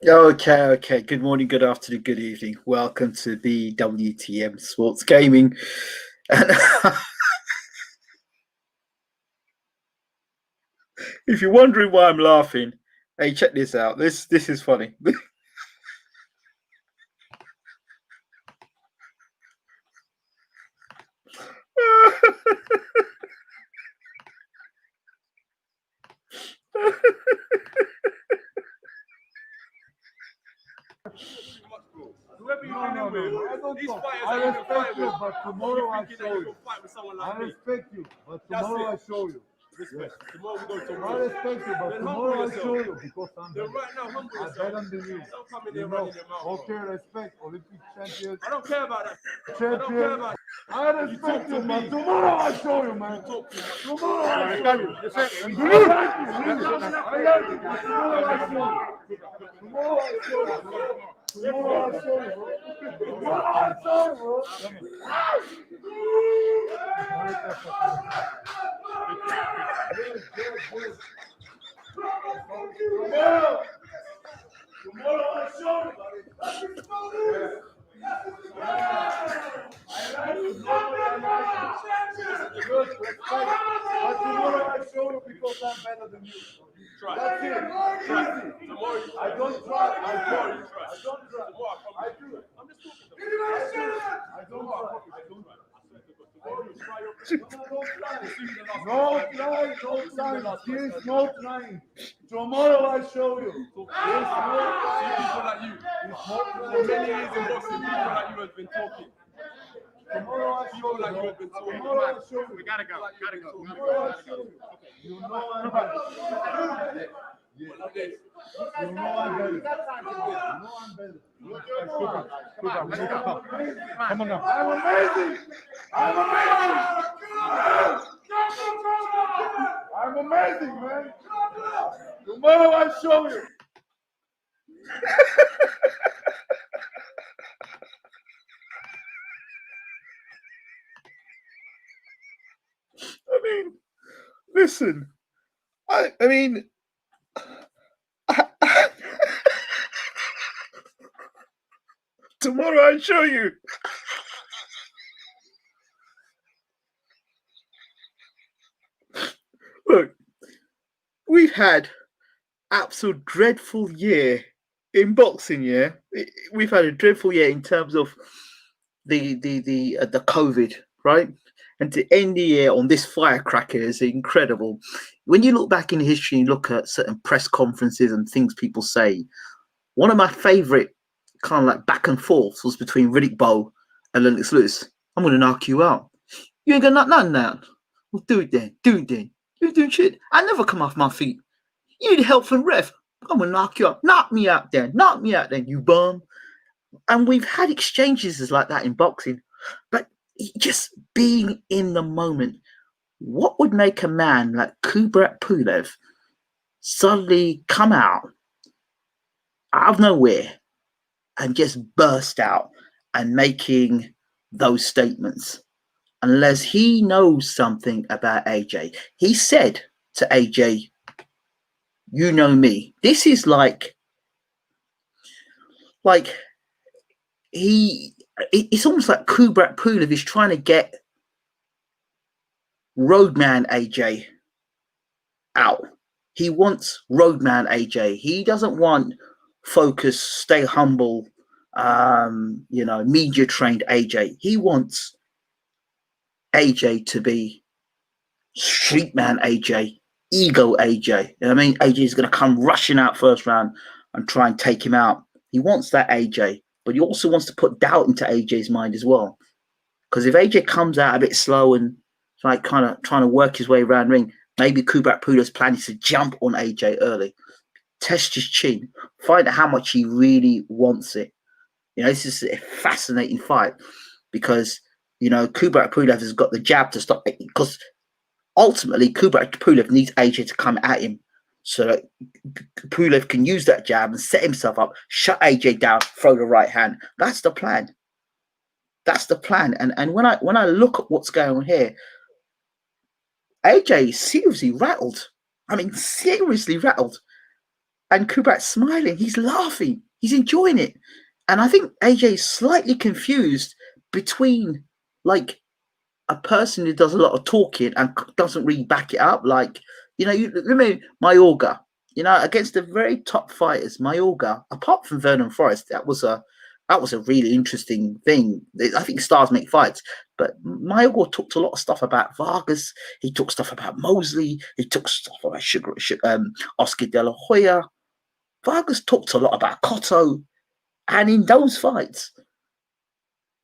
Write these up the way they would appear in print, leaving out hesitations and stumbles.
Okay. Good morning, good afternoon, good evening. Welcome to the WTM Sports Gaming. And if you're wondering why I'm laughing, hey, check this out. This is funny. Whoever you're dealing with, these fighters I respect you, but tomorrow I show you. I respect you, but tomorrow I show you. Respect. Tomorrow we go to I respect you, but tomorrow I show you because I'm better. Right now, humble yourself. I'm better than you. Don't come in there running your mouth. Okay, respect. Olympic champions. I don't care about that. Champion. I respect you, but tomorrow I show you, man. Tomorrow I show you. Tomorrow I show you. Tomorrow I show you. Tomorrow I show you. Tomorrow I show you. Tomorrow I show you. But tomorrow I show you because I'm better than you. That's it. Easy. I don't try. I don't try. I do. I'm just talking. I don't try. No trying. There's no trying. Tomorrow I show you. There's no trying. For many years in boxing, people like you have been talking. Tomorrow I show you. Like you have been talking. Tomorrow I show you. We gotta go. Tomorrow I show you. You know I'm better. You know I'm better. You know I'm better. Come on, let's go. Come on now. I'm amazing. I'm amazing, man. Tomorrow I show you. I mean, listen. I mean, tomorrow I'll show you. Look, we've had absolute dreadful year in boxing. Yeah, we've had a dreadful year in terms of the COVID, right? And to end the year on this firecracker is incredible. When you look back in history and look at certain press conferences and things people say, one of my favorite kind of like back and forths was between Riddick Bowe and Lennox Lewis. I'm going to knock you out. You ain't going to knock nothing out. Well, do it then. You're doing shit. I never come off my feet. You need help from ref. I'm going to knock you out. Knock me out then, you bum. And we've had exchanges like that in boxing. But just being in the moment, what would make a man like Kubrat PULEV suddenly come out of nowhere and just burst out and making those statements? Unless he knows something about AJ. He said to AJ, you know me. This is like it's almost like Kubrat PULEV is trying to get Roadman AJ out. He wants Roadman AJ. He doesn't want focus, stay humble, media trained AJ. He wants AJ to be street man AJ, ego AJ. You know what I mean? AJ is going to come rushing out first round and try and take him out. He wants that AJ, but he also wants to put doubt into AJ's mind as well. Because if AJ comes out a bit slow and like kind of trying to work his way around ring, maybe Kubrat PULEV's plan is to jump on AJ early, test his chin, find out how much he really wants it. This is a fascinating fight because, Kubrat PULEV has got the jab to stop it, because ultimately Kubrat PULEV needs AJ to come at him so that PULEV can use that jab and set himself up, shut AJ down, throw the right hand. That's the plan. And when I look at what's going on here, AJ is seriously rattled. I mean, seriously rattled. and Kubrat's smiling. He's laughing. He's enjoying it. And I think AJ is slightly confused between like a person who does a lot of talking and doesn't really back it up. Like, you remember Mayorga, against the very top fighters, Mayorga, apart from Vernon Forrest, that was a really interesting thing. I think stars make fights, but Mayorga talked a lot of stuff about Vargas. He took stuff about Mosley. He took stuff about Oscar De La Hoya. Vargas talked a lot about Cotto. And in those fights,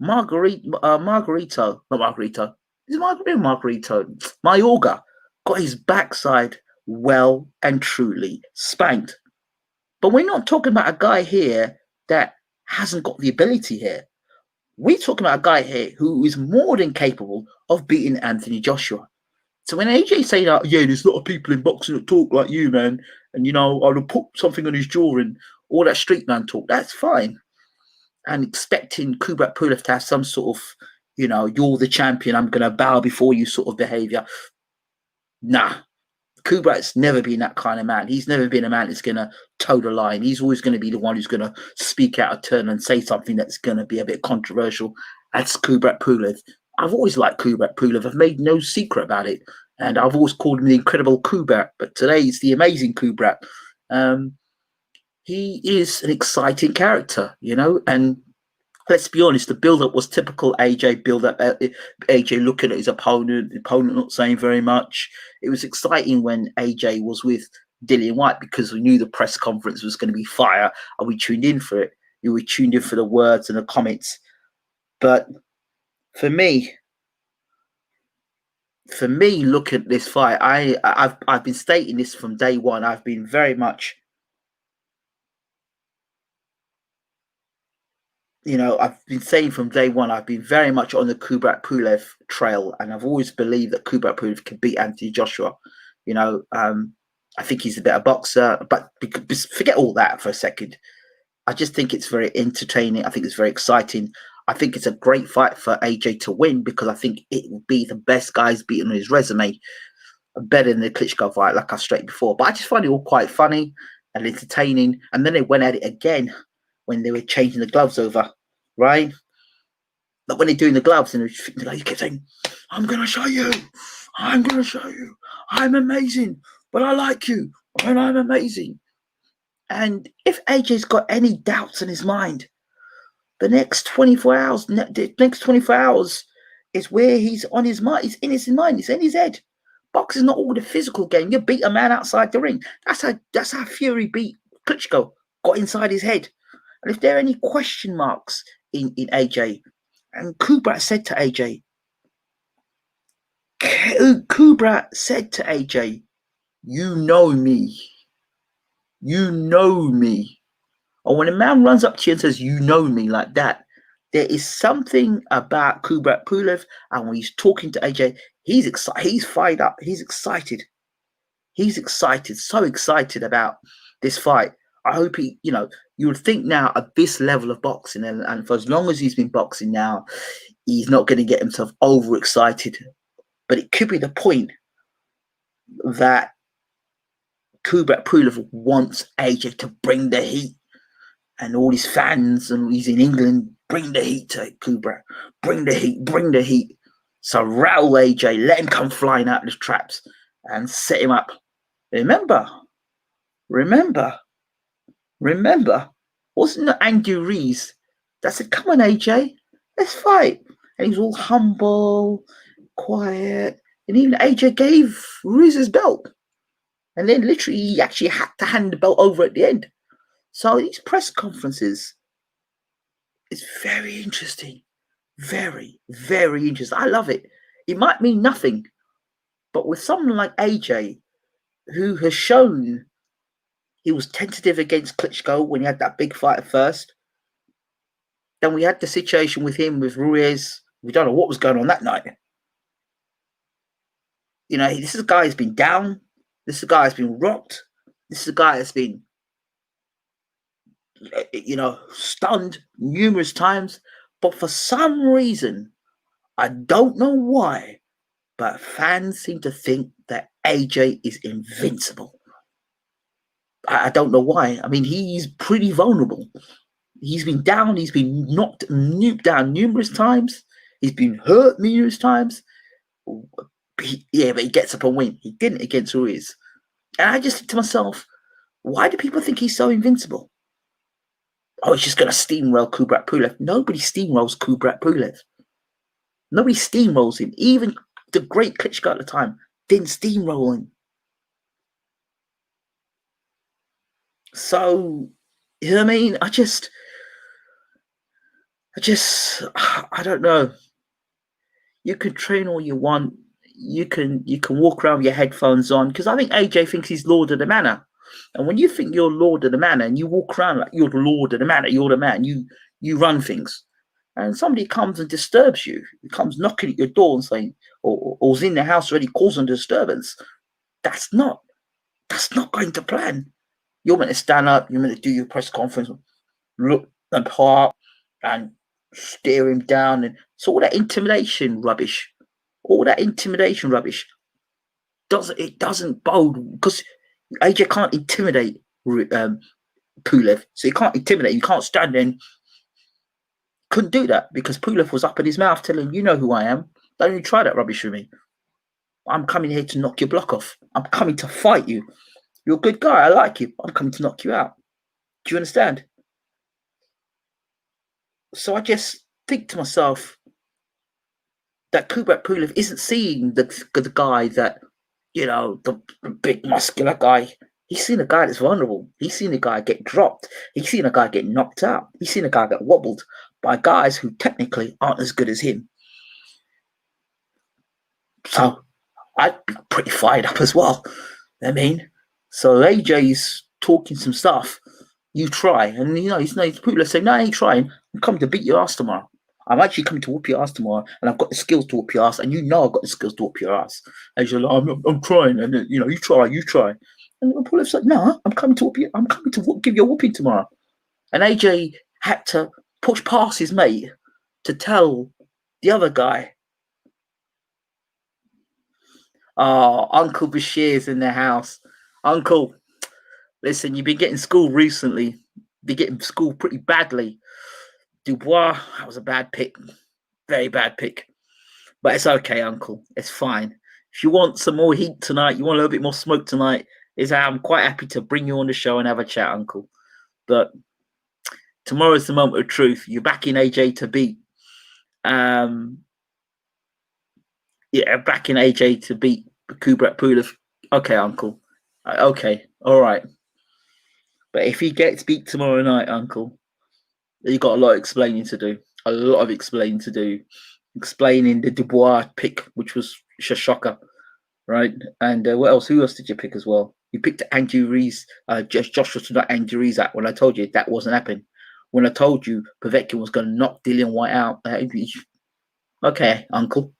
Margarito, not Margarito, is Margarito? Mayorga got his backside well and truly spanked. But we're not talking about a guy here that hasn't got the ability here. We're talking about a guy here who is more than capable of beating Anthony Joshua. So when AJ say that, yeah, there's a lot of people in boxing that talk like you, man, and I'll put something on his jaw and all that street man talk, that's fine. And expecting Kubrat Pulev to have some sort of, you're the champion, I'm going to bow before you sort of behavior. Nah, Kubrat's never been that kind of man. He's never been a man that's going to toe the line. He's always going to be the one who's going to speak out of turn and say something that's going to be a bit controversial. That's Kubrat Pulev. I've always liked Kubrat Pulev. I've made no secret about it. And I've always called him the incredible Kubrat. But today it's the amazing Kubrat. He is an exciting character, and let's be honest, the build-up was typical AJ build-up. AJ looking at his opponent, the opponent not saying very much. It was exciting when AJ was with Dillian Whyte because we knew the press conference was going to be fire, and we tuned in for it. We tuned in for the words and the comments. But for me, look at this fight. I've been stating this from day one. I've been very much, I've been saying from day one, I've been very much on the Kubrat Pulev trail, and I've always believed that Kubrat Pulev can beat Anthony Joshua. I think he's a better boxer, but forget all that for a second. I just think it's very entertaining. I think it's very exciting. I think it's a great fight for AJ to win because I think it will be the best guys beaten on his resume, better than the Klitschko fight, like I straight before. But I just find it all quite funny and entertaining. And then they went at it again when they were changing the gloves over, right? But when they're doing the gloves, and he kept saying, I'm going to show you. I'm going to show you. I'm amazing. But I like you. And I'm amazing. And if AJ's got any doubts in his mind, the next 24 hours is where he's on his mind. It's in his mind. It's in his head. Boxing's not all the physical game. You beat a man outside the ring. That's how Fury beat Klitschko. Got inside his head. And if there are any question marks in AJ, and Kubrat said to AJ, you know me. You know me. And when a man runs up to you and says, you know me like that, there is something about Kubrat Pulev. And when he's talking to AJ, he's excited. He's fired up. He's excited. He's excited. So excited about this fight. I hope you would think now at this level of boxing, and for as long as he's been boxing now, he's not going to get himself overexcited. But it could be the point that Kubrat Pulev wants AJ to bring the heat. And all his fans, and he's in England, bring the heat to Kubrat. Bring the heat, bring the heat. So rattle AJ, let him come flying out of the traps and set him up. Remember, wasn't it Andy Rees that said, come on, AJ, let's fight? And he was all humble, quiet. And even AJ gave Rees his belt. And then literally he actually had to hand the belt over at the end. So these press conferences is very interesting. Very, very interesting. I love it. It might mean nothing. But with someone like AJ, who has shown he was tentative against Klitschko when he had that big fight at first. Then we had the situation with him, with Ruiz. We don't know what was going on that night. This is a guy who's been down. This is a guy who's been rocked. This is a guy that's been stunned numerous times, but for some reason, I don't know why, but fans seem to think that AJ is invincible. I don't know why. I mean, he's pretty vulnerable. He's been down. He's been knocked, nuked down numerous times. He's been hurt numerous times. Yeah, but he gets up and wins. He didn't against Ruiz. And I just think to myself, why do people think he's so invincible? Oh, he's just going to steamroll Kubrat Pulev. Nobody steamrolls Kubrat Pulev. Nobody steamrolls him. Even the great Klitschko at the time didn't steamroll him. So, you know what I mean? I don't know. You can train all you want. You can walk around with your headphones on, because I think AJ thinks he's Lord of the Manor. And when you think you're Lord of the Manor and you walk around like you're the Lord of the Manor, you're the man, you run things. And somebody comes and disturbs you, comes knocking at your door and saying, or's in the house already causing disturbance. That's not going to plan. You're meant to stand up, you're meant to do your press conference, look and part and stare him down. And so all that intimidation rubbish doesn't bode, because AJ can't intimidate Pulev. So you can't intimidate, you can't stand there and couldn't do that, because Pulev was up in his mouth telling him, you know who I am. Don't even try that rubbish with me. I'm coming here to knock your block off. I'm coming to fight you. You're a good guy. I like you. I'm coming to knock you out. Do you understand? So I just think to myself that Kubrat Pulev isn't seeing the guy that, you know, the big muscular guy. He's seen a guy that's vulnerable. He's seen a guy get dropped. He's seen a guy get knocked out. He's seen a guy get wobbled by guys who technically aren't as good as him. So I'd be pretty fired up as well. I mean, so AJ's talking some stuff. You try, and you know, people are saying, "No, I ain't trying. I'm coming to beat your ass tomorrow. I'm actually coming to whoop your ass tomorrow, and I've got the skills to whoop your ass, and you know I've got the skills to whoop your ass." And you're like, "I'm trying," and you know, you try. And Pulev's like, "No, I'm coming to whoop you. I'm coming to give you a whooping tomorrow." And AJ had to push past his mate to tell the other guy, "Oh, Uncle Bashir's in the house. Uncle, listen, you've been getting schooled recently. Been getting schooled pretty badly. Dubois, that was a bad pick. Very bad pick. But it's okay, Uncle. It's fine. If you want some more heat tonight, you want a little bit more smoke tonight, I'm quite happy to bring you on the show and have a chat, Uncle. But tomorrow's the moment of truth. You're backing AJ to beat. Backing AJ to beat Kubrat Pulev. Okay, Uncle. Okay, all right. But if he gets beat tomorrow night, Uncle, you got a lot of explaining to do. A lot of explaining to do. Explaining the Dubois pick, which was Shocker, right? And what else? Who else did you pick as well? You picked Andy Ruiz, Joshua to knock Andy Ruiz out. When I told you that wasn't happening. When I told you Povetkin was going to knock Dillian White out. Okay, Uncle.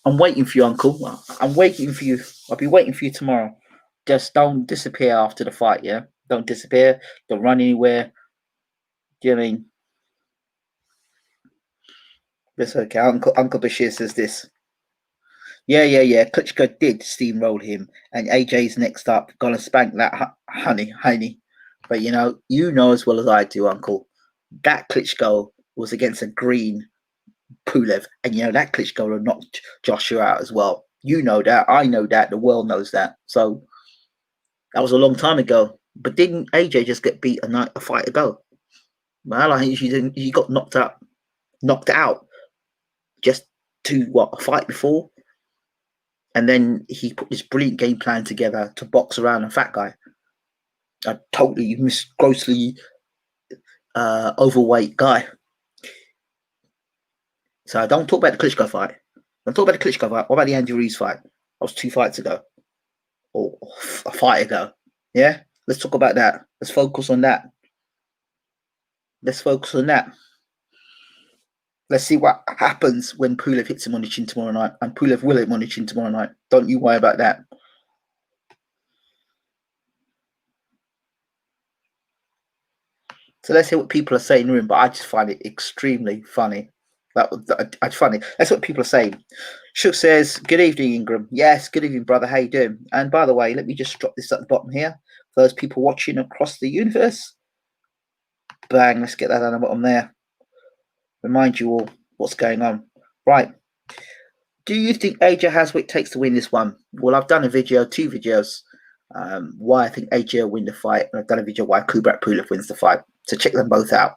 I'm waiting for you, Uncle. I'm waiting for you. I'll be waiting for you tomorrow. Just don't disappear after the fight, yeah? Don't disappear. Don't run anywhere. Do you know what I mean? That's okay. Uncle Bashir says this. Yeah. Klitschko did steamroll him, and AJ's next up. Gonna spank that honey. But you know as well as I do, Uncle, that Klitschko was against a green Pulev, and you know that Klitschko will knock Joshua out as well. You know that. I know that. The world knows that. So that was a long time ago. But didn't AJ just get beat a fight ago? Well, I think he got knocked out just a fight before. And then he put this brilliant game plan together to box around a fat guy. A totally grossly overweight guy. So don't talk about the Klitschko fight. Don't talk about the Klitschko fight. What about the Andy Ruiz fight? That was 2 fights ago. Or a fight ago. Yeah? Let's talk about that. Let's focus on that. Let's see what happens when Pulev hits him on the chin tomorrow night. And Pulev will hit him on the chin tomorrow night. Don't you worry about that. So let's hear what people are saying in the room. But I just find it extremely funny. That's funny. That's what people are saying. Shook says, good evening, Ingram. Yes, good evening, brother. How you doing? And by the way, let me just drop this at the bottom here. those people watching across the universe. Bang, let's get that down the bottom there. Remind you all what's going on. Right. Do you think AJ has what it takes to win this one? Well, I've done a video, 2 videos, why I think AJ will win the fight, and I've done a video why Kubrat PULEV wins the fight. So check them both out.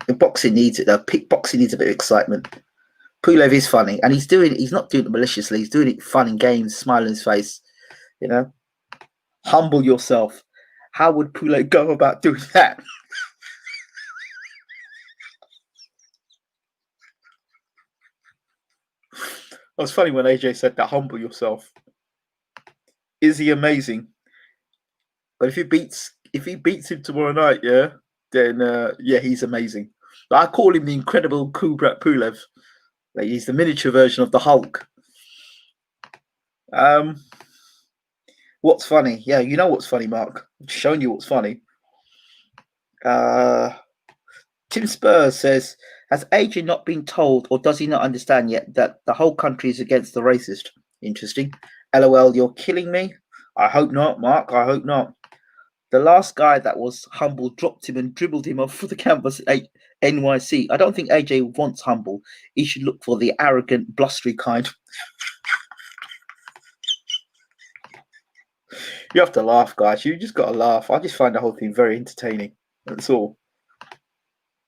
The boxing needs it though. Boxing needs a bit of excitement. PULEV is funny, and he's not doing it maliciously. He's doing it fun in games, smile on his face. You know, humble yourself. How would PULEV go about doing that? It was funny when AJ said that, humble yourself. Is he amazing? But if he beats him tomorrow night, yeah, then yeah, he's amazing. But I call him the incredible Kubrat PULEV. Like, he's the miniature version of the Hulk. What's funny? Yeah, you know what's funny, Mark. I'm showing you what's funny. Tim Spurs says, has AJ not been told, or does he not understand yet, that the whole country is against the racist? Interesting. LOL, you're killing me. I hope not, Mark. I hope not. The last guy that was humble dropped him and dribbled him off the canvas at NYC. I don't think AJ wants humble. He should look for the arrogant, blustery kind. You have to laugh, guys. You just got to laugh. I just find the whole thing very entertaining. That's all.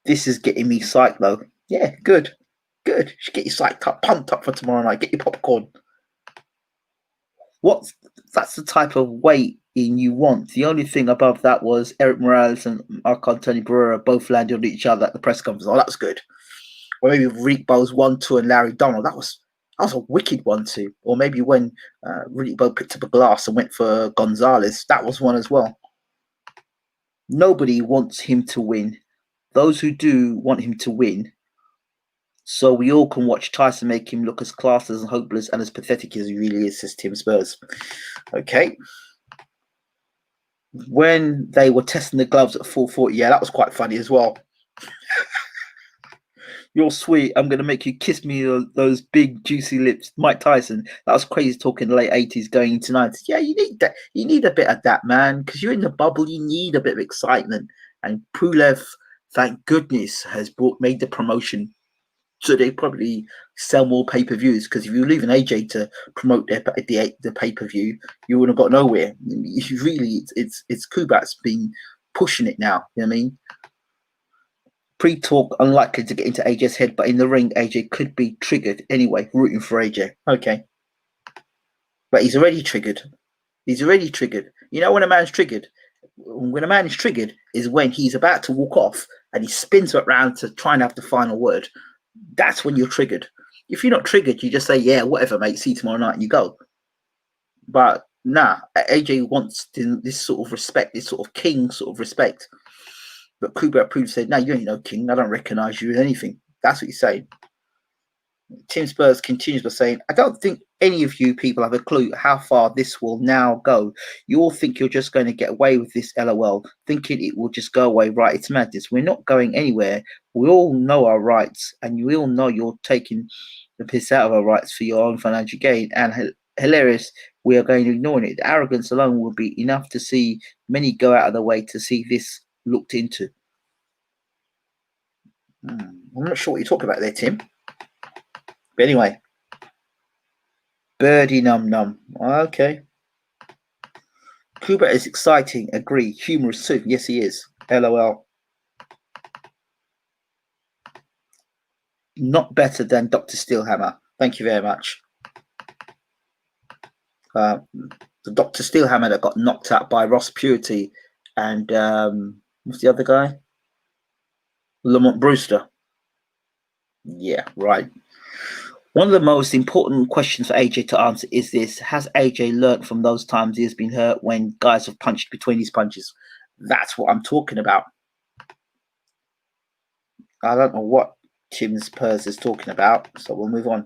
This is getting me psyched, though. Yeah, good. Good. You should get you psyched up, pumped up for tomorrow night. Get your popcorn. That's the type of weight in you want. The only thing above that was Eric Morales and Marc-Anthony Barrera both landed on each other at the press conference. Oh, that was good. Or maybe Riddick Bowe's 1-2 and Larry Donald. That was a wicked 1-2. Or maybe when Riddick Bowe picked up a glass and went for Gonzalez. That was one as well. Nobody wants him to win. Those who do want him to win, so we all can watch Tyson make him look as classless and hopeless and as pathetic as he really is, says Tim Spurs. Okay. When they were testing the gloves at 440, yeah, that was quite funny as well. You're sweet. I'm going to make you kiss me those big, juicy lips. Mike Tyson. That was crazy talk in the late 80s going into 90s. Yeah, you need that. You need a bit of that, man, because you're in the bubble. You need a bit of excitement. And PULEV, thank goodness, has made the promotion. So they probably sell more pay-per-views, because if you leave an AJ to promote the pay-per-view, you would have got nowhere. It's Kubrat's been pushing it now. You know what I mean? Pre-talk unlikely to get into AJ's head, but in the ring, AJ could be triggered anyway. Rooting for AJ. Okay, but he's already triggered. He's already triggered. You know when a man's triggered? When a man is triggered is when he's about to walk off and he spins around to try and have the final word. That's when you're triggered. If you're not triggered, you just say, yeah, whatever, mate, see you tomorrow night, and you go. But nah, AJ wants this sort of respect, this sort of king sort of respect. But Kubrat PULEV said, no, you ain't no king. I don't recognize you as anything. That's what he's saying. Tim Spurs continues by saying, I don't think any of you people have a clue how far this will now go. You all think you're just going to get away with this, LOL, thinking it will just go away. Right, it's madness. We're not going anywhere. We all know our rights, and you all know you're taking the piss out of our rights for your own financial gain. And hilarious, we are going to ignore it. The arrogance alone will be enough to see many go out of the way to see this looked into. I'm not sure what you're talking about there, Tim. But anyway, birdie num num. Okay. Kubrat is exciting. Agree. Humorous too. Yes, he is. LOL. Not better than Dr. Steelhammer. Thank you very much. The Dr. Steelhammer that got knocked out by Ross Purity and what's the other guy? Lamont Brewster. Yeah, right. One of the most important questions for AJ to answer is this: has AJ learned from those times he has been hurt when guys have punched between his punches? That's what I'm talking about. I don't know what Tim Spurs is talking about, so we'll move on.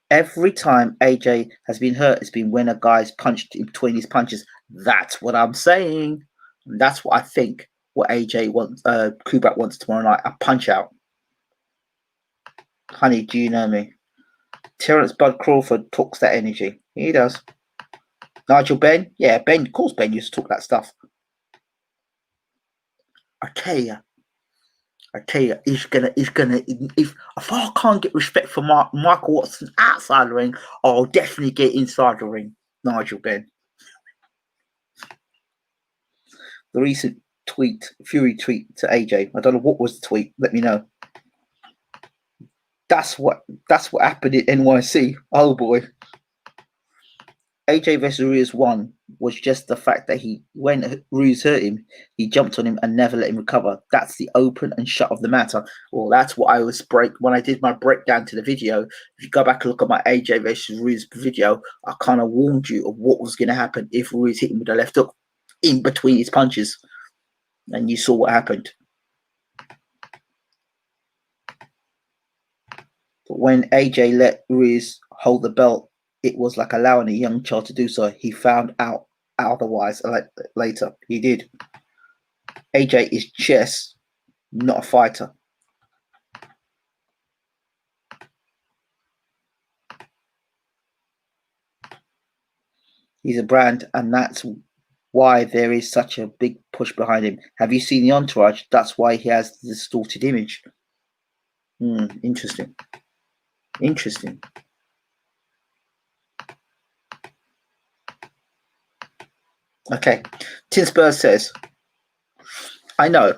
Every time AJ has been hurt, it's been when a guy's punched in between his punches. That's what I'm saying. That's what I think. What AJ wants, Kubrat wants tomorrow night: a punch out. Honey, do you know me? Terence Bud Crawford talks that energy. He does. Nigel Benn, yeah, Ben. Of course, Ben used to talk that stuff. I tell you, he's gonna. If I can't get respect for Michael Watson outside the ring, I'll definitely get inside the ring. Nigel Benn. The recent Fury tweet to AJ. I don't know what was the tweet. Let me know. That's what happened at NYC. Oh boy. AJ versus Ruiz 1 was just the fact that when Ruiz hurt him, he jumped on him and never let him recover. That's the open and shut of the matter. Well, that's what I was when I did my breakdown to the video. If you go back and look at my AJ versus Ruiz video, I kind of warned you of what was going to happen if Ruiz hit him with a left hook in between his punches. And you saw what happened. But when AJ let Ruiz hold the belt, it was like allowing a young child to do so. He found out otherwise later. He did. AJ is chess, not a fighter. He's a brand, and that's why there is such a big push behind him. Have you seen the entourage? That's why he has the distorted image. Interesting. Interesting. Okay. Tin Spurs says, I know.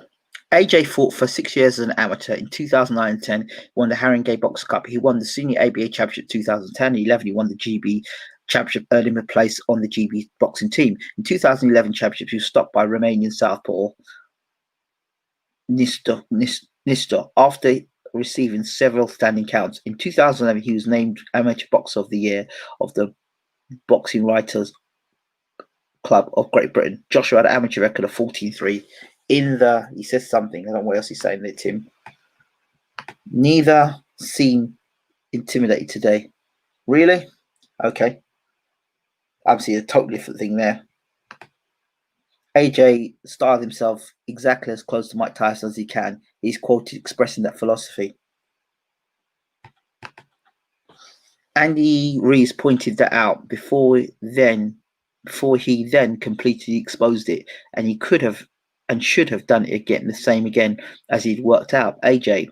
AJ fought for 6 years as an amateur. In 2009 and 10, won the Haringey Box Cup. He won the Senior ABA Championship 2010 and 11. He won the GB Championship, earning a place on the GB boxing team. In 2011 Championship, he was stopped by Romanian southpaw Nistor after receiving several standing counts. In 2011, he was named Amateur Boxer of the Year of the Boxing Writers Club of Great Britain. Joshua had an amateur record of 14-3. He says something, I don't know what else he's saying there, Tim. Neither seem intimidated today. Really? Okay. Obviously a totally different thing there. AJ styled himself exactly as close to Mike Tyson as he can. He's quoted expressing that philosophy. Andy Rees pointed that out before he then completely exposed it, and he could have and should have done it again, the same again, as he'd worked out AJ.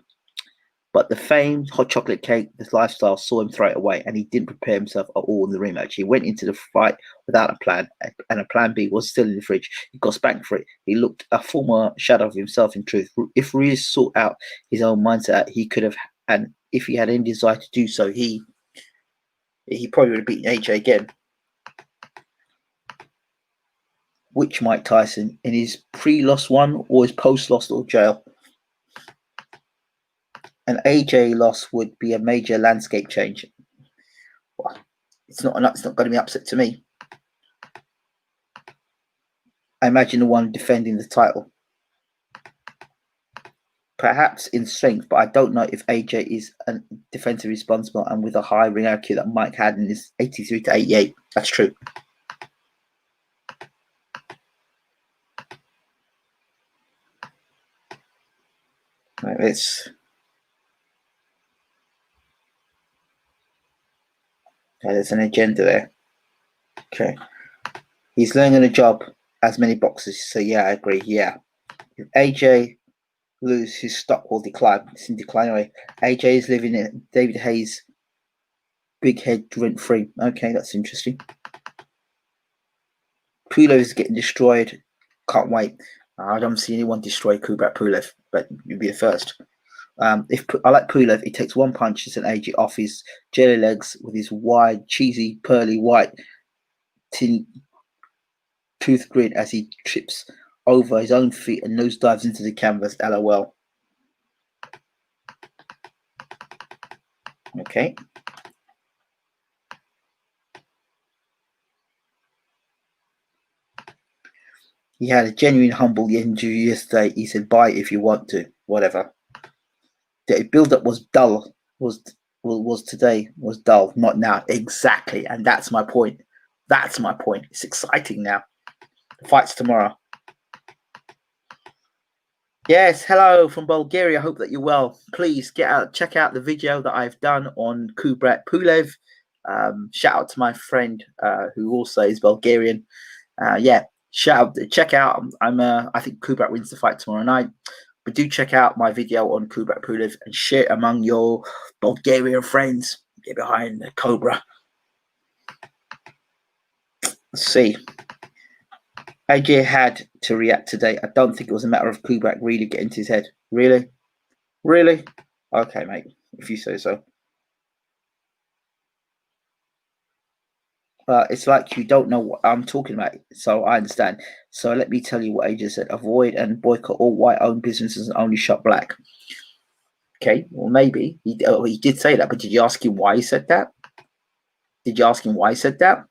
But the famed hot chocolate cake, this lifestyle, saw him throw it away, and he didn't prepare himself at all in the rematch. He went into the fight without a plan, and a plan B was still in the fridge. He got spanked for it. He looked a former shadow of himself, in truth. If Rees sought out his own mindset, he could have, and if he had any desire to do so, he probably would have beaten AJ again. Which Mike Tyson, in his pre-loss one or his post-loss or jail? An AJ loss would be a major landscape change. Well, it's not going to be upset to me. I imagine the one defending the title. Perhaps in strength, but I don't know if AJ is a defensive responsible and with a high ring IQ that Mike had in his 83 to 88. That's true. Right, there's an agenda there. Okay. He's learning a job, as many boxers. So yeah, I agree. Yeah. If AJ lose, his stock will decline. It's in decline anyway. AJ is living in David Hayes' big head rent free. Okay, that's interesting. PULEV is getting destroyed. Can't wait. I don't see anyone destroy Kubrat PULEV, but you'll be the first. If I like PULEV, he takes one punch and AJ off his jelly legs with his wide, cheesy, pearly white tooth grin as he trips over his own feet and nosedives into the canvas. LOL. Okay. He had a genuine humble interview yesterday. He said, "Buy if you want to, whatever." The build-up was dull. Was today was dull, not now. Exactly, and that's my point. That's my point. It's exciting now. The fight's tomorrow. Yes, hello from Bulgaria. I hope that you're well. Please check out the video that I've done on Kubrat PULEV. Shout out to my friend who also is Bulgarian. Yeah, shout out, check out. I think Kubrat wins the fight tomorrow night. But do check out my video on Kubrat PULEV and share it among your Bulgarian friends. Get behind the Cobra. Let's see. AJ had to react today. I don't think it was a matter of Kubrat really getting to his head. Really? Really? Okay, mate, if you say so. It's like you don't know what I'm talking about, so I understand. So let me tell you what AJ said. Avoid and boycott all white-owned businesses and only shop black. Okay, well, maybe. He did say that, but did you ask him why he said that? Did you ask him why he said that?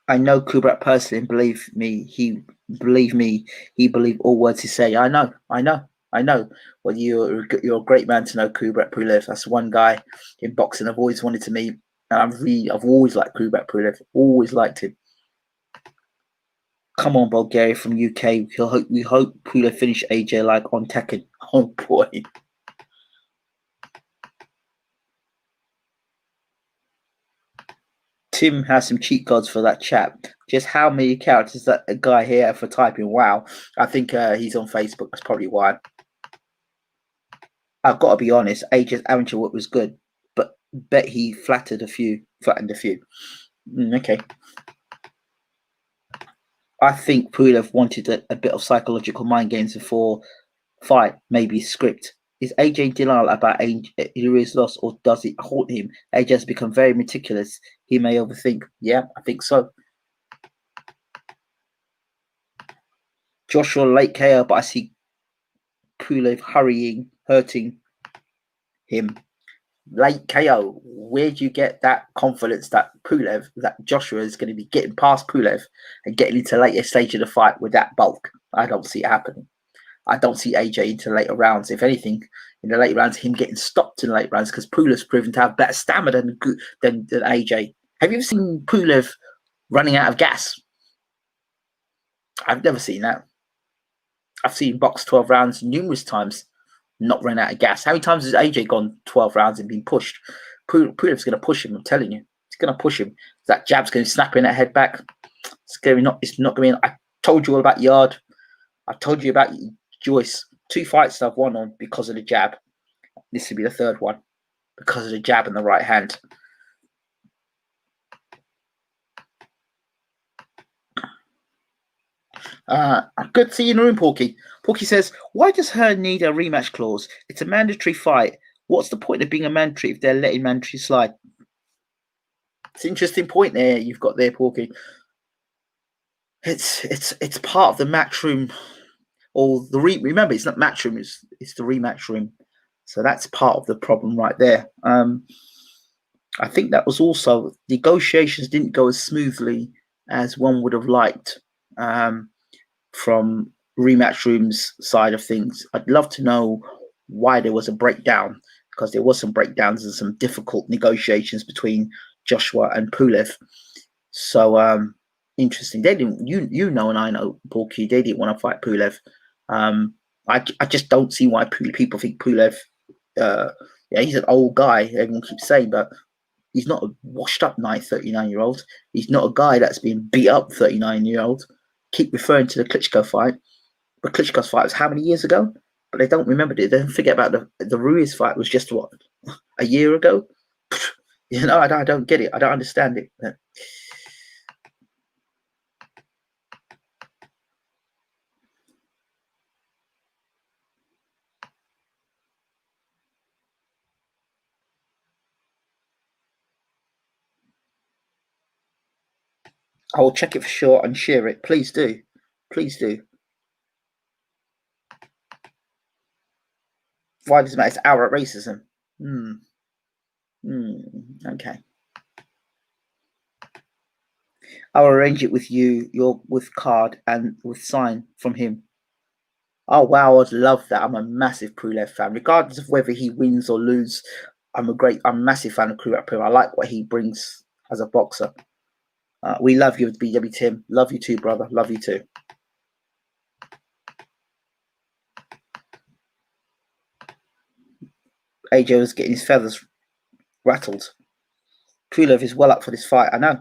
I know Kubrat personally, and believe me, he believed all words he say. I know. Well, you're a great man to know, Kubrat PULEV. That's one guy in boxing I've always wanted to meet, and I've always liked Kubrat PULEV. Always liked him. Come on, Bulgaria from UK. We hope PULEV finish AJ like on Tekken. Oh boy. Tim has some cheat codes for that chat. Just how many characters that a guy here for typing? Wow. I think he's on Facebook. That's probably why. I've got to be honest. AJ's amateur work was good, but bet he flattened a few. Okay. I think PULEV wanted a bit of psychological mind games before fight, maybe script. Is AJ denial about Illyria's loss, or does it haunt him? AJ has become very meticulous. He may overthink. Yeah, I think so. Joshua late KO, but I see PULEV hurting him. Late KO. Where do you get that confidence that Joshua is going to be getting past PULEV and getting into later stage of the fight with that bulk? I don't see it happening. I don't see AJ into later rounds. If anything, in the later rounds, him getting stopped in the late rounds because PULEV's proven to have better stamina than AJ. Have you ever seen PULEV running out of gas? I've never seen that. I've seen box 12 rounds numerous times, not run out of gas. How many times has AJ gone 12 rounds and been pushed? PULEV's going to push him. I'm telling you, it's going to push him. That jab's going to snap in that head back. It's not going to be. I told you all about Yard. I told you about Joyce. 2 fights I've won on because of the jab. This will be the third one because of the jab in the right hand. Good to see you in the room, Porky. Porky says, why does her need a rematch clause? It's a mandatory fight. What's the point of being a mandatory if they're letting mandatory slide? It's an interesting point there you've got there, Porky. It's part of the match room, or remember, it's not match room, it's the rematch room. So that's part of the problem right there. I think that was also, negotiations didn't go as smoothly as one would have liked from rematch room's side of things. I'd love to know why there was a breakdown, because there was some breakdowns and some difficult negotiations between Joshua and PULEV. So interesting. They didn't, you know, and I know, Porky, they didn't want to fight PULEV. I just don't see why people think PULEV. Yeah, he's an old guy. Everyone keeps saying, but he's not a washed up 39-year-old. He's not a guy that's been beat up 39-year-old. Keep referring to the Klitschko fight, but Klitschko's fight was how many years ago? But they don't remember it. They don't forget about the Ruiz fight was just what, a year ago. You know, I don't get it. I don't understand it. I will check it for sure and share it. Please do. Please do. Why does it matter? It's outright racism. Okay. I'll arrange it with you, with card and with sign from him. Oh wow, I'd love that. I'm a massive PULEV fan, regardless of whether he wins or loses. I'm a massive fan of Kubrat. I like what he brings as a boxer. We love you, BW Tim. Love you too, brother. Love you too. AJ was getting his feathers rattled. PULEV is well up for this fight. I know.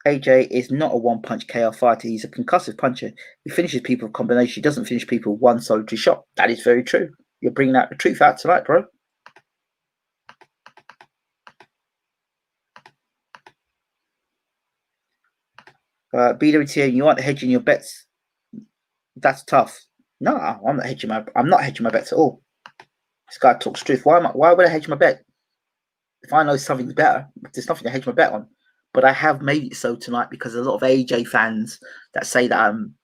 AJ is not a one-punch KO fighter. He's a concussive puncher. He finishes people with combination. He doesn't finish people with one solitary shot. That is very true. You're bringing out the truth out tonight, bro. BWT, you aren't hedging your bets. That's tough. No, I'm not hedging my bets at all. This guy talks truth. Why would I hedge my bet? If I know something's better, there's nothing to hedge my bet on. But I have made it so tonight because there's a lot of AJ fans that say that I'm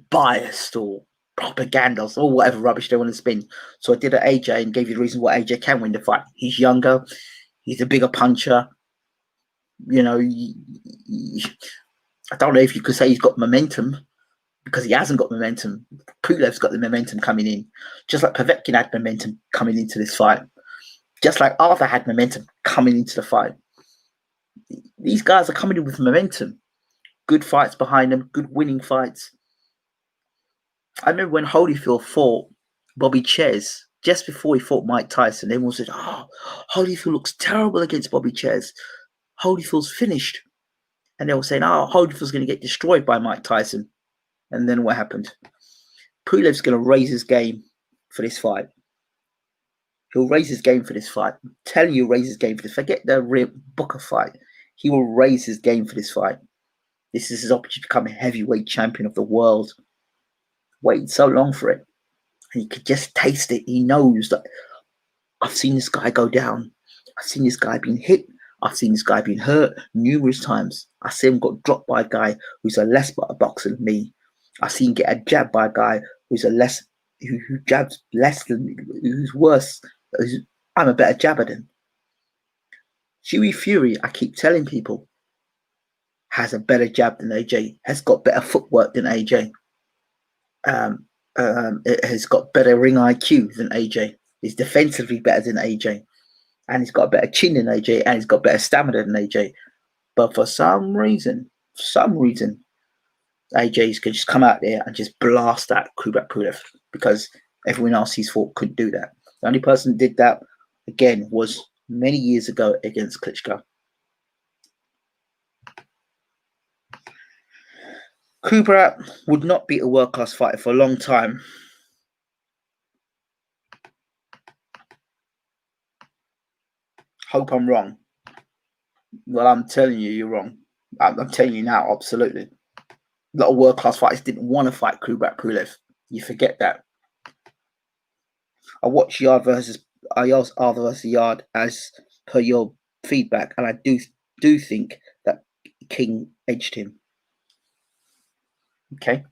biased or propaganda or whatever rubbish they want to spin. So I did an AJ and gave you the reason why AJ can win the fight. He's younger. He's a bigger puncher. You know, I don't know if you could say he's got momentum because he hasn't got momentum. PULEV's got the momentum coming in. Just like Povetkin had momentum coming into this fight. Just like Arthur had momentum coming into the fight. These guys are coming in with momentum. Good fights behind them. Good winning fights. I remember when Holyfield fought Bobby Ches just before he fought Mike Tyson. Everyone said, "Oh, Holyfield looks terrible against Bobby Ches. Holyfield's finished." And they were saying, "Oh, Holyfield's going to get destroyed by Mike Tyson." And then what happened? PULEV's going to raise his game for this fight. He'll raise his game for this fight. I'm telling you, raise his game for this. Forget the Booker fight. He will raise his game for this fight. This is his opportunity to become a heavyweight champion of the world. Waited so long for it. And he could just taste it. He knows that I've seen this guy go down. I've seen this guy being hit. I've seen this guy being hurt numerous times. I see him got dropped by a guy who's a less boxer than me. I've seen him get a jab by a guy who's who jabs less than me, who's worse. I'm a better jabber than. Hughie Fury, I keep telling people, has a better jab than AJ, has got better footwork than AJ. It has got better ring IQ than AJ. He's defensively better than AJ. And he's got a better chin than AJ, and he's got better stamina than AJ. But for some reason, AJ's can just come out there and just blast that Kubrat PULEV because everyone else he's fought couldn't do that. The only person that did that, again, was many years ago against Klitschko. Kubrat would not be a world-class fighter for a long time. Hope I'm wrong. Well, I'm telling you, you're wrong. I'm telling you now, absolutely. A lot of world-class fighters didn't want to fight Kubrat PULEV. You forget that. I watched Yard versus Yard as per your feedback, and I do think that King edged him. Okay.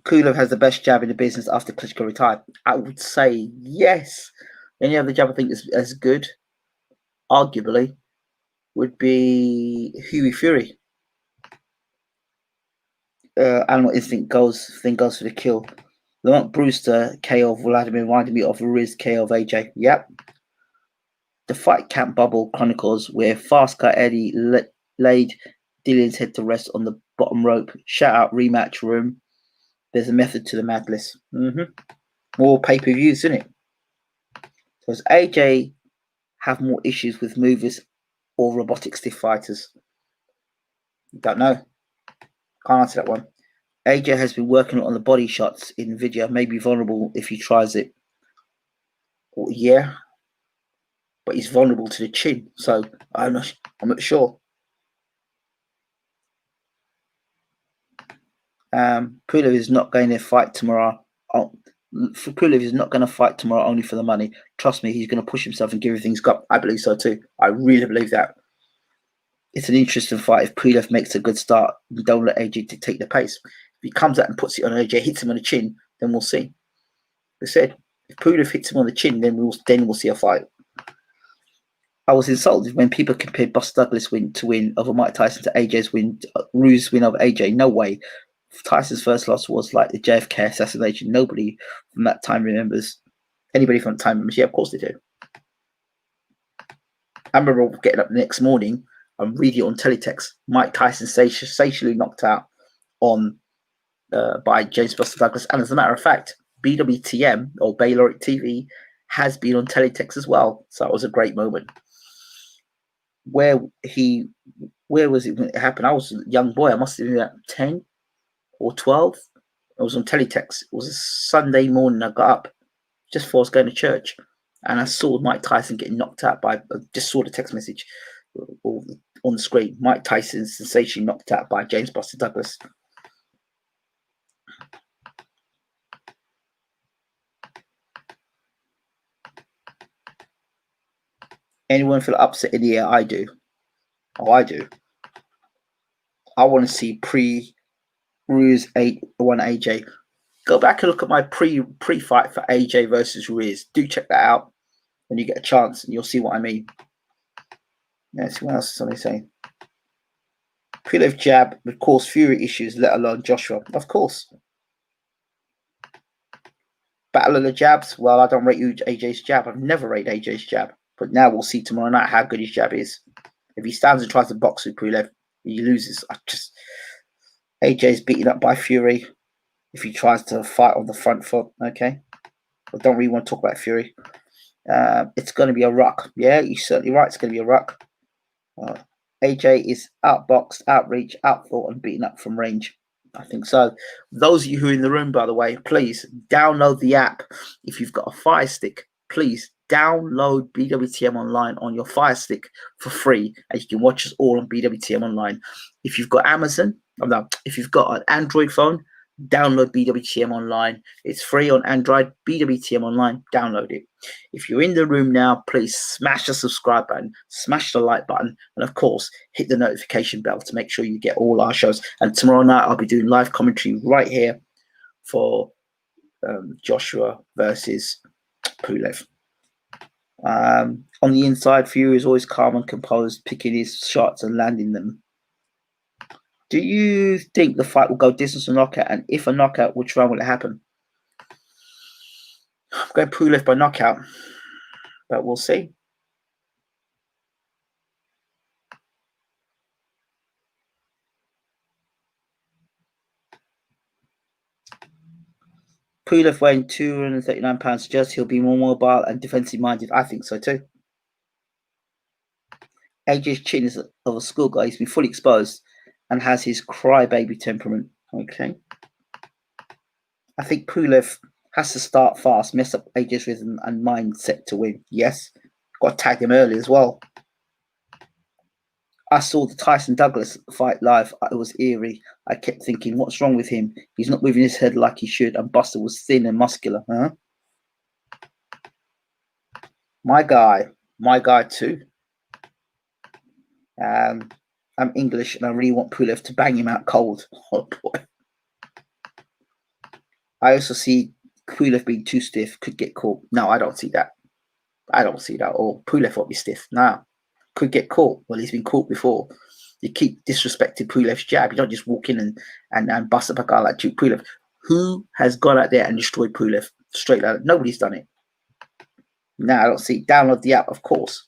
PULEV has the best jab in the business after Klitschko retired. I would say yes. Any other jab I think is as good, arguably, would be Hughie Fury. Animal instinct goes for the kill. Lamont Brewster KO of Vladimir reminded me of Riz KO of AJ. Yep. The Fight Camp Bubble Chronicles, where Fast Car Eddie laid Dillian's head to rest on the bottom rope. Shout out Rematch Room. There's a method to the madness. More pay-per-views, isn't it? Does AJ have more issues with movers or robotic stiff fighters? Don't know. Can't answer that one. AJ has been working on the body shots in video. May be vulnerable if he tries it. Well, yeah, but he's vulnerable to the chin, so I'm not sure. PULEV is not going to fight tomorrow. PULEV is not going to fight tomorrow only for the money. Trust me, he's going to push himself and give everything he's got. I believe so too. I really believe that. It's an interesting fight. If PULEV makes a good start, don't let AJ dictate the pace. If he comes out and puts it on AJ, hits him on the chin, then we'll see. I said, if PULEV hits him on the chin, then we'll see a fight. I was insulted when people compared Buster Douglas win over Mike Tyson to AJ's win, Rue's win over AJ. No way. Tyson's first loss was like the JFK assassination. Nobody from that time remembers. Anybody from time members? Yeah, of course they do. I remember getting up the next morning and reading it on teletext. Mike Tyson sensationally knocked out on by James Buster Douglas. And as a matter of fact, BWTM or Bayloric TV has been on teletext as well. So it was a great moment. Where was it when it happened? I was a young boy. I must have been at 10 or 12. It was on teletext. It was a Sunday morning. I got up just before I was going to church, and I saw Mike Tyson getting knocked out by. Just saw the text message on the screen. Mike Tyson sensationally knocked out by James Buster Douglas. Anyone feel upset in the air? I do. Oh, I do. I want to see pre-Ruiz 8-1 AJ. Go back and look at my pre-fight for AJ versus Ruiz. Do check that out when you get a chance, and you'll see what I mean. Let's see what else is somebody saying. PULEV jab would cause Fury issues, let alone Joshua. Of course. Battle of the jabs. Well, I don't rate AJ's jab. I've never rated AJ's jab. But now we'll see tomorrow night how good his jab is. If he stands and tries to box with PULEV, he loses. AJ's beaten up by Fury if he tries to fight on the front foot. Okay. I don't really want to talk about Fury. It's going to be a ruck. Yeah, you're certainly right. It's going to be a ruck. AJ is outboxed, outreach, outthought, and beaten up from range. I think so. Those of you who are in the room, by the way, please download the app. If you've got a Fire Stick, please download BWTM Online on your Fire Stick for free, and you can watch us all on BWTM Online. If you've got Amazon, if you've got an Android phone, download BWTM Online. It's free on Android. BWTM Online, download it. If you're in the room now, please smash the subscribe button, smash the like button, and of course, hit the notification bell to make sure you get all our shows. And tomorrow night, I'll be doing live commentary right here for Joshua versus PULEV. On the inside, Fury is always calm and composed, picking his shots and landing them. Do you think the fight will go distance or knockout? And if a knockout, which round will it happen? I'm going PULEV by knockout, but we'll see. PULEV weighing 239 pounds suggests he'll be more mobile and defensive minded. I think so too. AJ's chin is of a schoolguy. He's been fully exposed and has his crybaby temperament. Okay. I think PULEV has to start fast, mess up AJ's rhythm and mindset to win. Yes. Got to tag him early as well. I saw the Tyson Douglas fight live. It was eerie. I kept thinking, what's wrong with him? He's not moving his head like he should. And Buster was thin and muscular. Huh? My guy too. I'm English and I really want PULEV to bang him out cold. Oh boy. I also see PULEV being too stiff, could get caught. No, I don't see that. I don't see that. Or PULEV won't be stiff. No. Could get caught. Well, he's been caught before. You keep disrespecting PULEV's jab. You don't just walk in and bust up a guy like PULEV. Who has gone out there and destroyed PULEV straight like that? Nobody's done it. No, I don't see. Download the app, of course.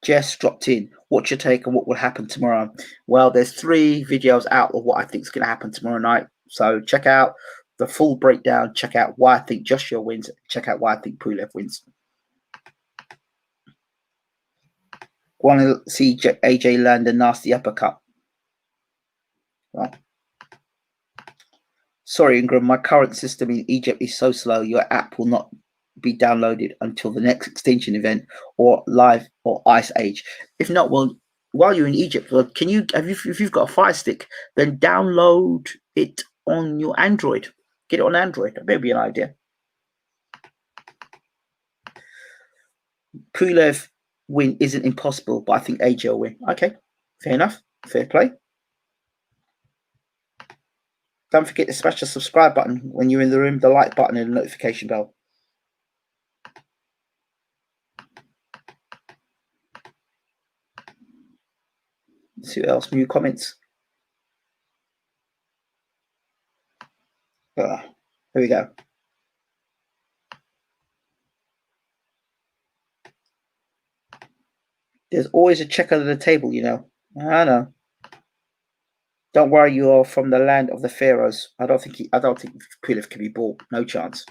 Jess dropped in. What's your take on what will happen tomorrow? Well, there's 3 videos out of what I think is going to happen tomorrow night. So check out the full breakdown. Check out why I think Joshua wins. Check out why I think PULEV wins. Want to see AJ land a nasty uppercut? Right. Sorry, Ingram. My current system in Egypt is so slow. Your app will not be downloaded until the next extinction event or live or ice age. If not, well, while you're in Egypt, well, can you if you've got a Fire Stick, then download it on your Android. Get it on Android. That may be an idea. PULEV win isn't impossible, but I think AJ will win. Okay, fair enough. Fair play. Don't forget to smash the subscribe button when you're in the room, the like button and the notification bell. Let's see what else. New comments. Here we go. There's always a check under the table, you know. I know. Don't worry, you are from the land of the pharaohs. I don't think PULEV can be bought. No chance.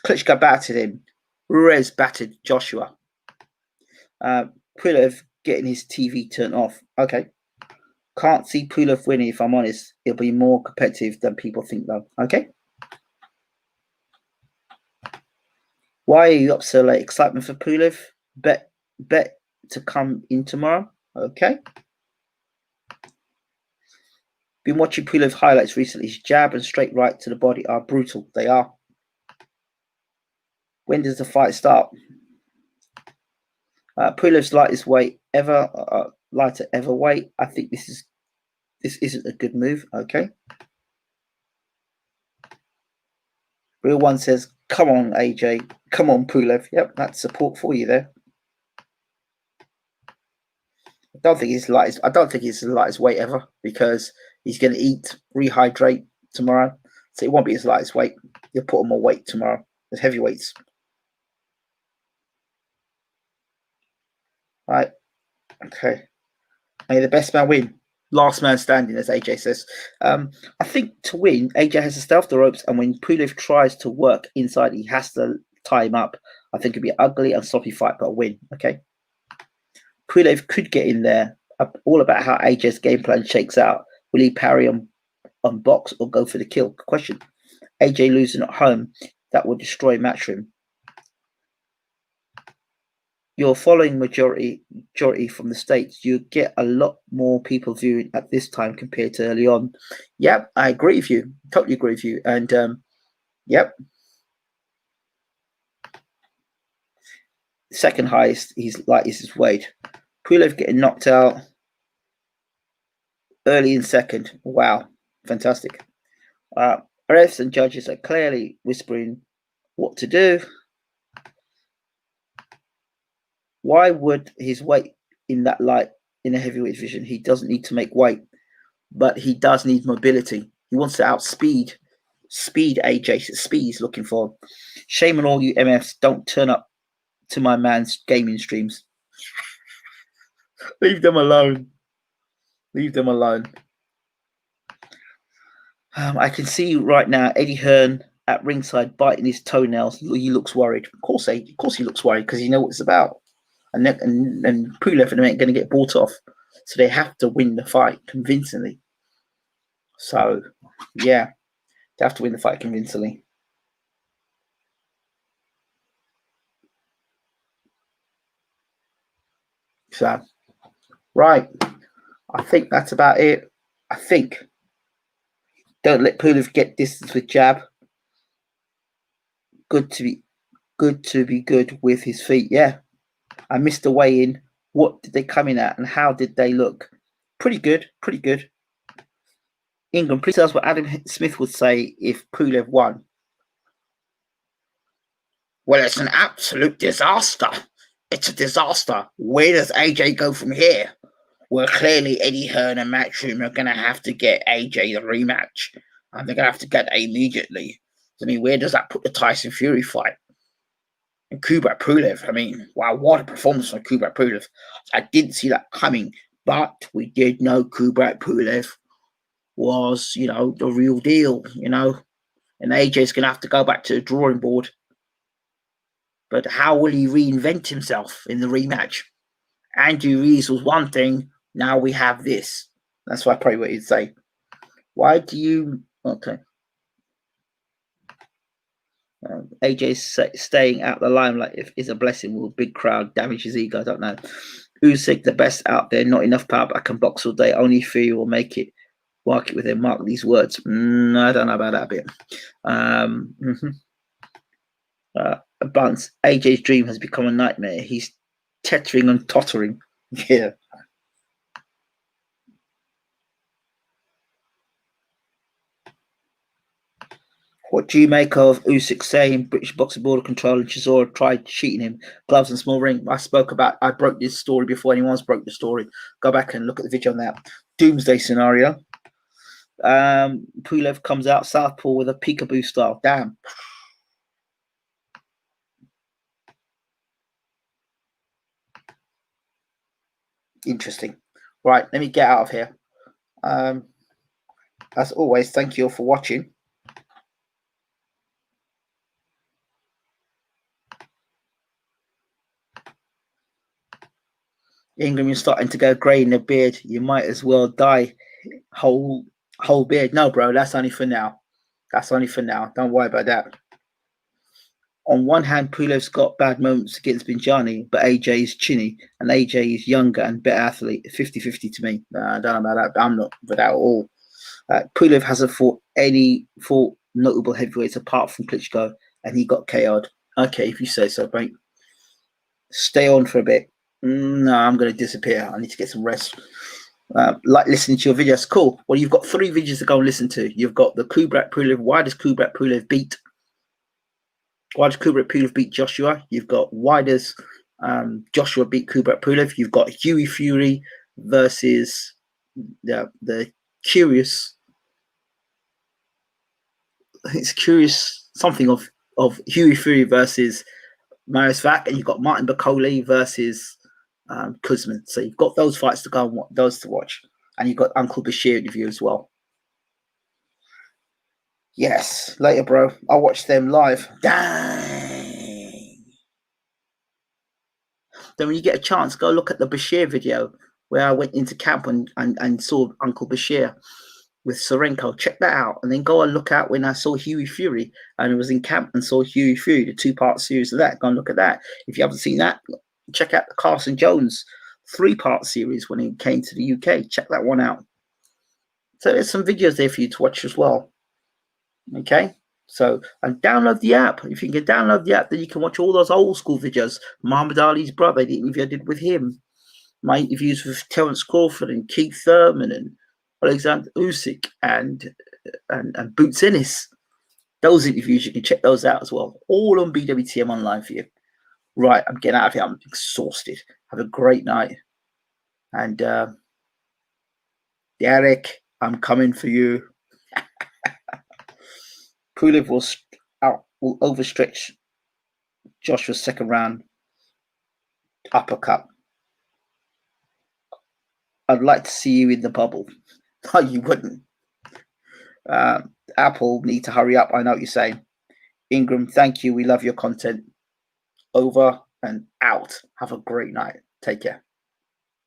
Klitschko battered him. Ruiz battered Joshua. PULEV getting his TV turned off. Okay. Can't see PULEV winning, if I'm honest. It'll be more competitive than people think, though. Okay. Why are you up so late? Excitement for PULEV? Bet to come in tomorrow. Okay. Been watching PULEV highlights recently. His jab and straight right to the body are brutal. They are. When does the fight start? PULEV's lightest weight ever, lighter ever weight. I think this isn't a good move. Okay. Real One says, "Come on, AJ. Come on, PULEV." Yep, that's support for you there. I don't think he's the lightest weight ever, because he's going to eat, rehydrate tomorrow, so it won't be his lightest weight. You'll put on more weight tomorrow. There's heavyweights. Right. Okay. May the best man win. Last man standing, as AJ says. I think to win, AJ has to stealth the ropes, and when PULEV tries to work inside, he has to tie him up. I think it'd be an ugly and sloppy fight, but a win. Okay. PULEV could get in there. All about how AJ's game plan shakes out. Will he parry on box or go for the kill? Question. AJ losing at home, that will destroy Matchroom. You're following majority from the States. You get a lot more people viewing at this time compared to early on. Yep, I agree with you. Totally agree with you. And yep. Second highest, he's lightest is Wade. PULEV getting knocked out early in second. Wow, fantastic. Refs and judges are clearly whispering what to do. Why would his weight in that light in a heavyweight division? He doesn't need to make weight, but he does need mobility. He wants to outspeed AJ. Speed he's looking for. Shame on all you MFs. Don't turn up to my man's gaming streams. Leave them alone. Leave them alone. I can see right now Eddie Hearn at ringside biting his toenails. He looks worried. Of course he looks worried, because he knows what it's about. And PULEV and them ain't going to get bought off. So they have to win the fight convincingly. So, yeah, they have to win the fight convincingly. So, right. I think that's about it. I think. Don't let PULEV get distance with jab. Good to be good with his feet. Yeah. I missed the weigh-in. What did they come in at, and how did they look? Pretty good. Pretty good. England, please tell us what Adam Smith would say if PULEV won. Well, it's an absolute disaster. It's a disaster. Where does AJ go from here? Well, clearly Eddie Hearn and Matchroom are going to have to get AJ the rematch. And they're going to have to get it immediately. I mean, where does that put the Tyson Fury fight? And Kubrat PULEV, I mean, wow, what a performance from Kubrat PULEV. I didn't see that coming, but we did know Kubrat PULEV was, the real deal, And AJ's going to have to go back to the drawing board. But how will he reinvent himself in the rematch? Andy Ruiz was one thing, now we have this. That's what I probably what he'd say. Why do you... Okay. AJ's staying out the limelight is a blessing. Will a big crowd damage his ego? I don't know. Usyk, the best out there, not enough power, but I can box all day. Only Fury will make it. Mark it with him. Mark these words. I don't know about that bit. Bunce, AJ's dream has become a nightmare. He's tettering and tottering. Yeah. What do you make of Usyk saying British boxing board of control and Chisora tried cheating him? Gloves and small ring. I broke this story before anyone else broke the story. Go back and look at the video on that. Doomsday scenario. PULEV comes out southpaw with a peekaboo style. Damn. Interesting. Right, let me get out of here. As always, thank you all for watching. Ingram, you're starting to go grey in the beard. You might as well dye whole beard. No, bro, that's only for now. That's only for now. Don't worry about that. On one hand, PULEV's got bad moments against Binjani, but AJ is chinny, and AJ is younger and better athlete. 50-50 to me. I don't know about that, but I'm not with that at all. PULEV hasn't fought notable heavyweights apart from Klitschko, and he got KO'd. Okay, if you say so, mate. Stay on for a bit. No, I'm going to disappear. I need to get some rest. Like listening to your videos. Cool. Well, you've got 3 videos to go and listen to. You've got the Kubrat PULEV. Why does Kubrat PULEV beat? Why does Kubrat PULEV beat Joshua? You've got why does Joshua beat Kubrat PULEV? You've got Hughie Fury versus the curious. It's curious something of Hughie Fury versus Marius Vac, and you've got Martin Bakole versus Kuzman. So you've got those fights to go and those to watch, and you've got Uncle Bashir interview as well. Yes, later, bro. I'll watch them live. Dang. Then when you get a chance, go look at the Bashir video where I went into camp and saw Uncle Bashir with Sorenko. Check that out. And then go and look out when I saw Hughie Fury and it was in camp and saw Hughie Fury, the 2-part series of that. Go and look at that. If you haven't seen that, check out the Carson Jones 3-part series when he came to the UK. Check that one out. So there's some videos there for you to watch as well. Okay, so and download the app. If you can download the app, then you can watch all those old school videos. Muhammad Ali's brother, the interview I did with him, my interviews with Terence Crawford and Keith Thurman and Alexander Usyk and Boots Ennis. Those interviews, you can check those out as well. All on BWTM online for you. Right, I'm getting out of here. I'm exhausted. Have a great night. And Derek, I'm coming for you. PULEV will overstretch Joshua's second round uppercut. I'd like to see you in the bubble. No, you wouldn't. Apple need to hurry up. I know what you're saying. Ingram, thank you. We love your content. Over and out. Have a great night. Take care.